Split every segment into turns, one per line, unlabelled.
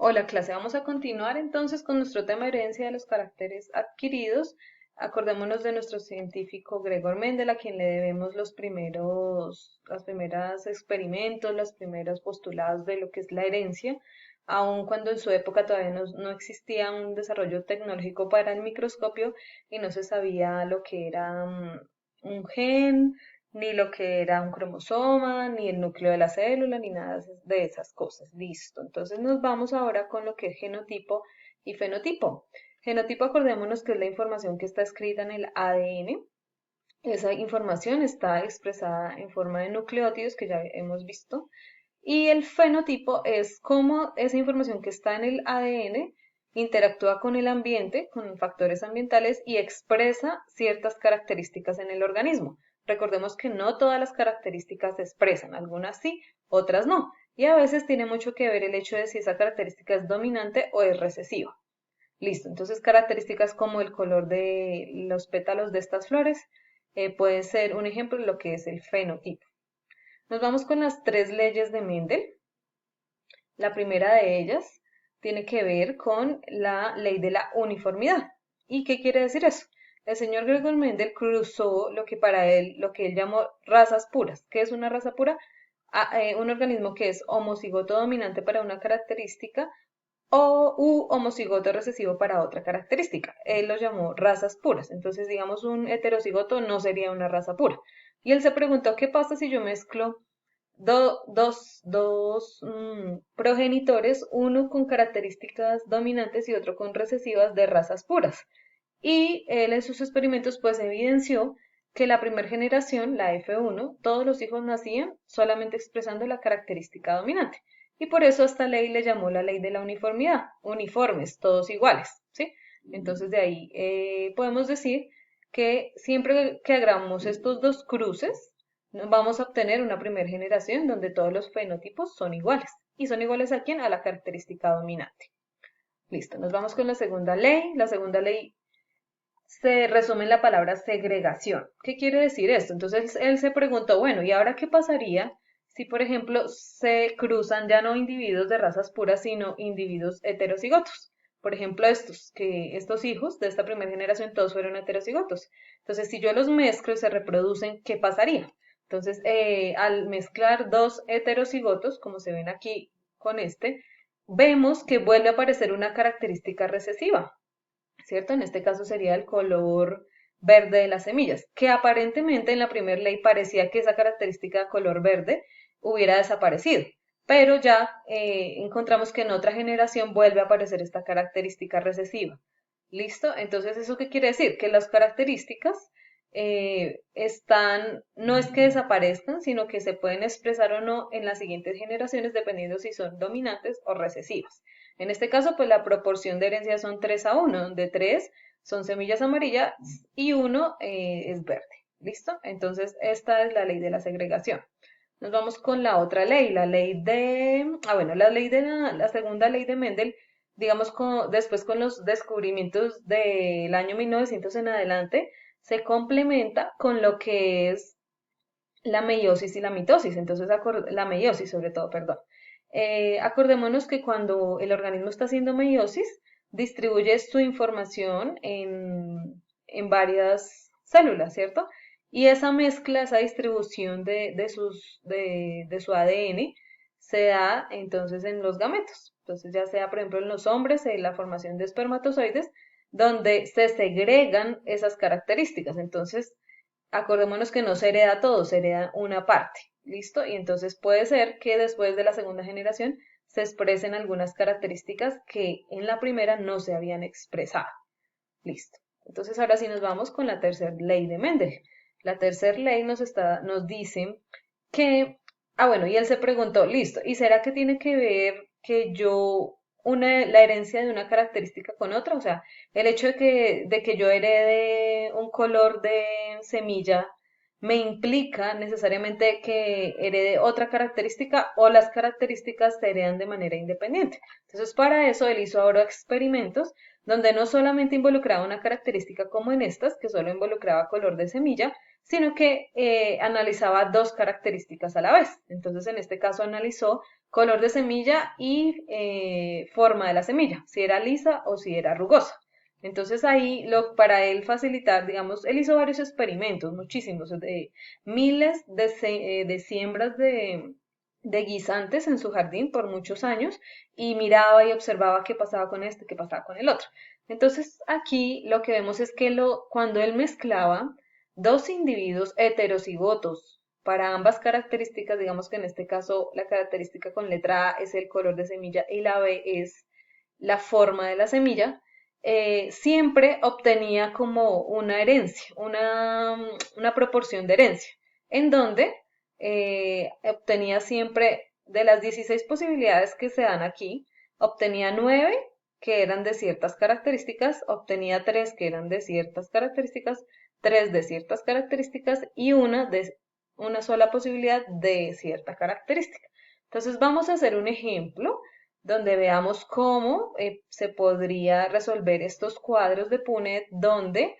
Hola clase, vamos a continuar entonces con nuestro tema de herencia de los caracteres adquiridos. Acordémonos de nuestro científico Gregor Mendel, a quien le debemos los primeros experimentos, los primeros postulados de lo que es la herencia, aun cuando en su época todavía no existía un desarrollo tecnológico para el microscopio y no se sabía lo que era un gen, ni lo que era un cromosoma, ni el núcleo de la célula, ni nada de esas cosas. Listo. Entonces nos vamos ahora con lo que es genotipo y fenotipo. Genotipo, acordémonos que es la información que está escrita en el ADN. Esa información está expresada en forma de nucleótidos que ya hemos visto. Y el fenotipo es cómo esa información que está en el ADN interactúa con el ambiente, con factores ambientales y expresa ciertas características en el organismo. Recordemos que no todas las características se expresan, algunas sí, otras no. Y a veces tiene mucho que ver el hecho de si esa característica es dominante o es recesiva. Listo, entonces características como el color de los pétalos de estas flores puede ser un ejemplo de lo que es el fenotipo. Nos vamos con las tres leyes de Mendel. La primera de ellas tiene que ver con la ley de la uniformidad. ¿Y qué quiere decir eso? El señor Gregor Mendel cruzó lo que él llamó razas puras. ¿Qué es una raza pura? Un organismo que es homocigoto dominante para una característica o homocigoto recesivo para otra característica. Él lo llamó razas puras. Entonces, digamos, un heterocigoto no sería una raza pura. Y él se preguntó, ¿qué pasa si yo mezclo dos progenitores, uno con características dominantes y otro con recesivas de razas puras? Y él en sus experimentos pues evidenció que la primera generación, la F1, todos los hijos nacían solamente expresando la característica dominante. Y por eso a esta ley le llamó la ley de la uniformidad, uniformes, todos iguales, ¿sí? Entonces de ahí podemos decir que siempre que hagamos estos dos cruces, vamos a obtener una primera generación donde todos los fenotipos son iguales. ¿Y son iguales a quién? A la característica dominante. Listo, nos vamos con la segunda ley. La segunda ley se resume en la palabra segregación. ¿Qué quiere decir esto? Entonces él se preguntó, bueno, ¿y ahora qué pasaría si, por ejemplo, se cruzan ya no individuos de razas puras, sino individuos heterocigotos? Por ejemplo, estos hijos de esta primera generación todos fueron heterocigotos. Entonces, si yo los mezclo y se reproducen, ¿qué pasaría? Entonces, al mezclar dos heterocigotos, como se ven aquí con vemos que vuelve a aparecer una característica recesiva. ¿Cierto? En este caso sería el color verde de las semillas, que aparentemente en la primera ley parecía que esa característica de color verde hubiera desaparecido, pero ya encontramos que en otra generación vuelve a aparecer esta característica recesiva. ¿Listo? Entonces, ¿eso qué quiere decir? Que las características no es que desaparezcan, sino que se pueden expresar o no en las siguientes generaciones dependiendo si son dominantes o recesivas. En este caso, pues la proporción de herencia son 3 a 1, donde 3 son semillas amarillas y 1 es verde. ¿Listo? Entonces, esta es la ley de la segregación. Nos vamos con la otra ley, la segunda ley de Mendel, digamos, después con los descubrimientos del año 1900 en adelante, se complementa con lo que es la meiosis y la mitosis. Entonces, la meiosis sobre todo, perdón. Acordémonos que cuando el organismo está haciendo meiosis, distribuye su información en varias células, ¿cierto? Y esa mezcla, esa distribución de su ADN se da entonces en los gametos. Entonces, ya sea, por ejemplo, en los hombres, la formación de espermatozoides, donde se segregan esas características. Entonces, acordémonos que no se hereda todo, se hereda una parte, ¿listo? Y entonces puede ser que después de la segunda generación se expresen algunas características que en la primera no se habían expresado, ¿listo? Entonces ahora sí nos vamos con la tercera ley de Mendel. La tercera ley nos dice que, bueno, y él se preguntó, listo, ¿y será que tiene que ver que la herencia de una característica con otra? O sea, el hecho de que yo herede un color de semilla me implica necesariamente que herede otra característica o las características se heredan de manera independiente. Entonces, para eso él hizo ahora experimentos donde no solamente involucraba una característica como en estas, que solo involucraba color de semilla, sino que analizaba dos características a la vez. Entonces, en este caso analizó color de semilla y forma de la semilla, si era lisa o si era rugosa. Entonces ahí, para él facilitar, digamos, él hizo varios experimentos, muchísimos, de miles de siembras de guisantes en su jardín por muchos años y miraba y observaba qué pasaba con este, qué pasaba con el otro. Entonces aquí lo que vemos es que cuando él mezclaba dos individuos heterocigotos para ambas características, digamos que en este caso la característica con letra A es el color de semilla y la B es la forma de la semilla, siempre obtenía como una herencia, una proporción de herencia, en donde obtenía siempre de las 16 posibilidades que se dan aquí, obtenía 9 que eran de ciertas características, obtenía 3 que eran de ciertas características, 3 de ciertas características y una sola posibilidad de cierta característica. Entonces vamos a hacer un ejemplo donde veamos cómo se podría resolver estos cuadros de Punnett donde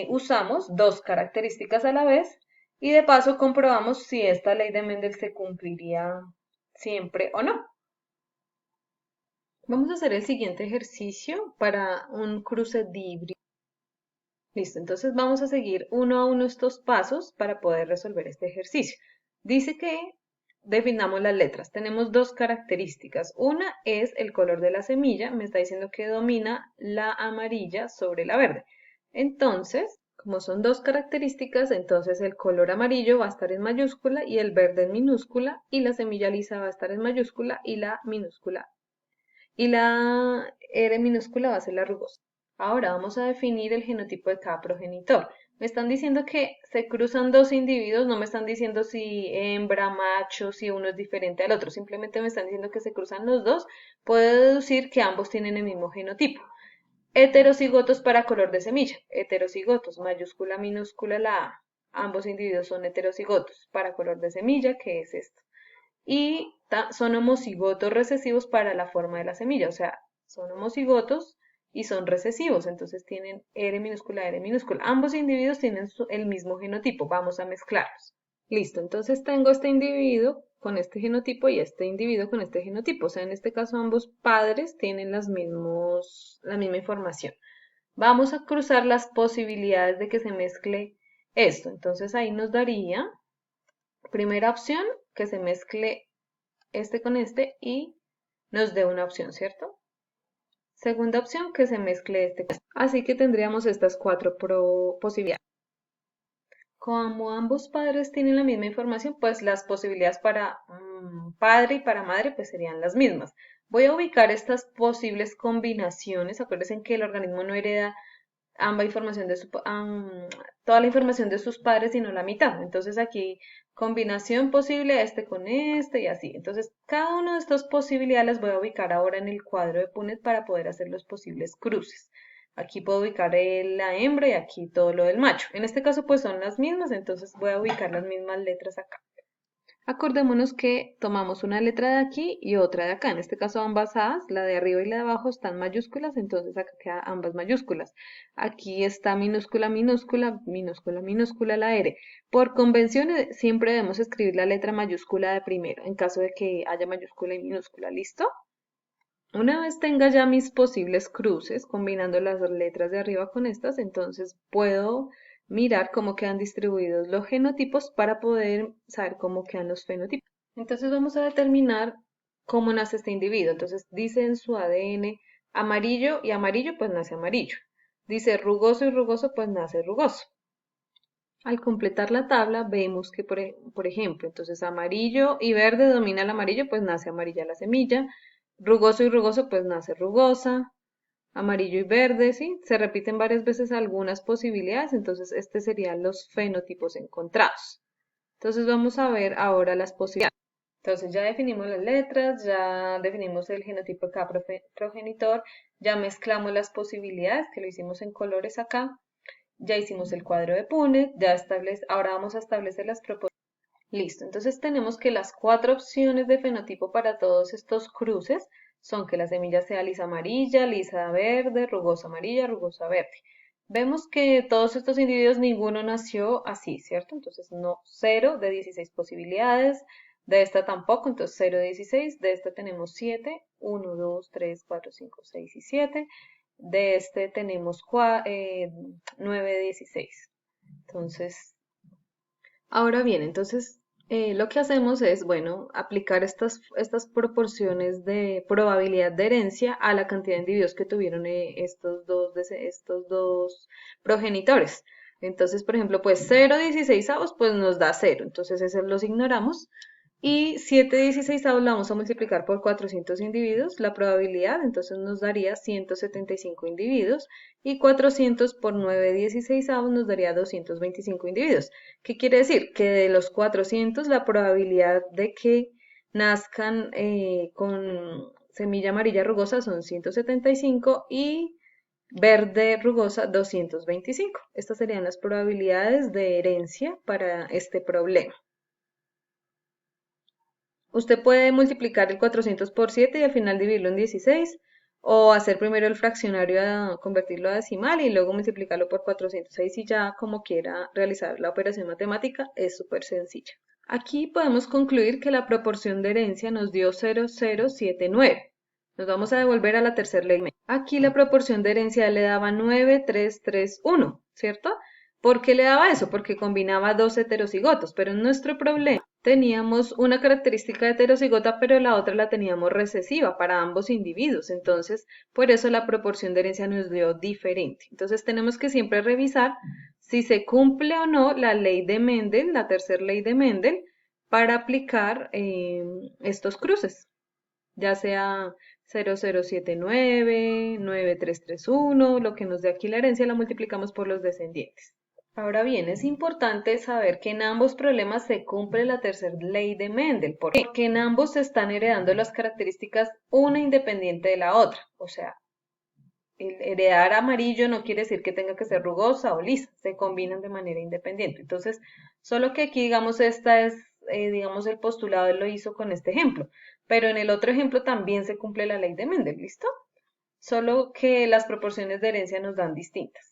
usamos dos características a la vez y de paso comprobamos si esta ley de Mendel se cumpliría siempre o no. Vamos a hacer el siguiente ejercicio para un cruce de híbridos. Listo, entonces vamos a seguir uno a uno estos pasos para poder resolver este ejercicio. Dice que definamos las letras. Tenemos dos características. Una es el color de la semilla. Me está diciendo que domina la amarilla sobre la verde. Entonces, como son dos características, entonces el color amarillo va a estar en mayúscula y el verde en minúscula y la semilla lisa va a estar en mayúscula y la minúscula y la R minúscula va a ser la rugosa. Ahora vamos a definir el genotipo de cada progenitor. Me están diciendo que se cruzan dos individuos, no me están diciendo si hembra, macho, si uno es diferente al otro, simplemente me están diciendo que se cruzan los dos. Puedo deducir que ambos tienen el mismo genotipo. Heterocigotos para color de semilla. Heterocigotos, mayúscula, minúscula, la A. Ambos individuos son heterocigotos para color de semilla, que es esto. Y son homocigotos recesivos para la forma de la semilla, o sea, son homocigotos y son recesivos, entonces tienen R minúscula, R minúscula. Ambos individuos tienen el mismo genotipo, vamos a mezclarlos. Listo, entonces tengo este individuo con este genotipo y este individuo con este genotipo, o sea, en este caso ambos padres tienen la misma información. Vamos a cruzar las posibilidades de que se mezcle esto, entonces ahí nos daría, primera opción, que se mezcle este con este y nos dé una opción, ¿cierto? Segunda opción, que se mezcle este con este. Así que tendríamos estas cuatro posibilidades. Como ambos padres tienen la misma información, pues las posibilidades para padre y para madre pues serían las mismas. Voy a ubicar estas posibles combinaciones. Acuérdense que el organismo no hereda toda la información de sus padres, sino la mitad. Entonces aquí combinación posible este con este y así. Entonces cada una de estas posibilidades las voy a ubicar ahora en el cuadro de Punnett para poder hacer los posibles cruces. Aquí puedo ubicar la hembra y aquí todo lo del macho. En este caso pues son las mismas, entonces voy a ubicar las mismas letras acá. Acordémonos que tomamos una letra de aquí y otra de acá. En este caso ambas A's, la de arriba y la de abajo, están mayúsculas, entonces acá quedan ambas mayúsculas. Aquí está minúscula, minúscula, minúscula, minúscula la R. Por convención siempre debemos escribir la letra mayúscula de primero, en caso de que haya mayúscula y minúscula. ¿Listo? Una vez tenga ya mis posibles cruces, combinando las letras de arriba con estas, entonces puedo mirar cómo quedan distribuidos los genotipos para poder saber cómo quedan los fenotipos. Entonces vamos a determinar cómo nace este individuo. Entonces dice en su ADN amarillo y amarillo, pues nace amarillo. Dice rugoso y rugoso, pues nace rugoso. Al completar la tabla vemos que, por ejemplo, entonces amarillo y verde domina el amarillo, pues nace amarilla la semilla. Rugoso y rugoso, pues nace rugosa. Amarillo y verde, ¿sí? Se repiten varias veces algunas posibilidades, entonces este serían los fenotipos encontrados. Entonces vamos a ver ahora las posibilidades. Entonces ya definimos las letras, ya definimos el genotipo de cada progenitor, ya mezclamos las posibilidades, que lo hicimos en colores acá. Ya hicimos el cuadro de Punnett, ahora vamos a establecer las proposiciones. Listo, entonces tenemos que las cuatro opciones de fenotipo para todos estos cruces son que la semilla sea lisa amarilla, lisa verde, rugosa amarilla, rugosa verde. Vemos que todos estos individuos ninguno nació así, ¿cierto? Entonces no, 0 de 16 posibilidades. De esta tampoco, entonces 0,16. De esta tenemos 7, 1, 2, 3, 4, 5, 6 y 7. De este tenemos 9, 16. Entonces, ahora bien, entonces lo que hacemos es, bueno, aplicar estas proporciones de probabilidad de herencia a la cantidad de individuos que tuvieron estos dos progenitores. Entonces, por ejemplo, pues 0,16 pues nos da 0, entonces esos los ignoramos. Y 7/16 la vamos a multiplicar por 400 individuos, la probabilidad, entonces nos daría 175 individuos, y 400 por 9/16 nos daría 225 individuos. ¿Qué quiere decir? Que de los 400 la probabilidad de que nazcan con semilla amarilla rugosa son 175 y verde rugosa 225. Estas serían las probabilidades de herencia para este problema. Usted puede multiplicar el 400 por 7 y al final dividirlo en 16, o hacer primero el fraccionario, convertirlo a decimal y luego multiplicarlo por 406 y ya como quiera realizar la operación matemática, es súper sencilla. Aquí podemos concluir que la proporción de herencia nos dio 0,079. Nos vamos a devolver a la tercera ley. Aquí la proporción de herencia le daba 9,331, ¿cierto? ¿Por qué le daba eso? Porque combinaba dos heterocigotos, pero en nuestro problema teníamos una característica heterocigota, pero la otra la teníamos recesiva para ambos individuos. Entonces, por eso la proporción de herencia nos dio diferente. Entonces, tenemos que siempre revisar si se cumple o no la ley de Mendel, la tercera ley de Mendel, para aplicar estos cruces, ya sea 0,079, 9,331, lo que nos dé aquí la herencia la multiplicamos por los descendientes. Ahora bien, es importante saber que en ambos problemas se cumple la tercera ley de Mendel. ¿Por qué? Porque en ambos se están heredando las características una independiente de la otra. O sea, el heredar amarillo no quiere decir que tenga que ser rugosa o lisa, se combinan de manera independiente. Entonces, solo que aquí, digamos, esta es, digamos, el postulado él lo hizo con este ejemplo, pero en el otro ejemplo también se cumple la ley de Mendel, ¿listo? Solo que las proporciones de herencia nos dan distintas.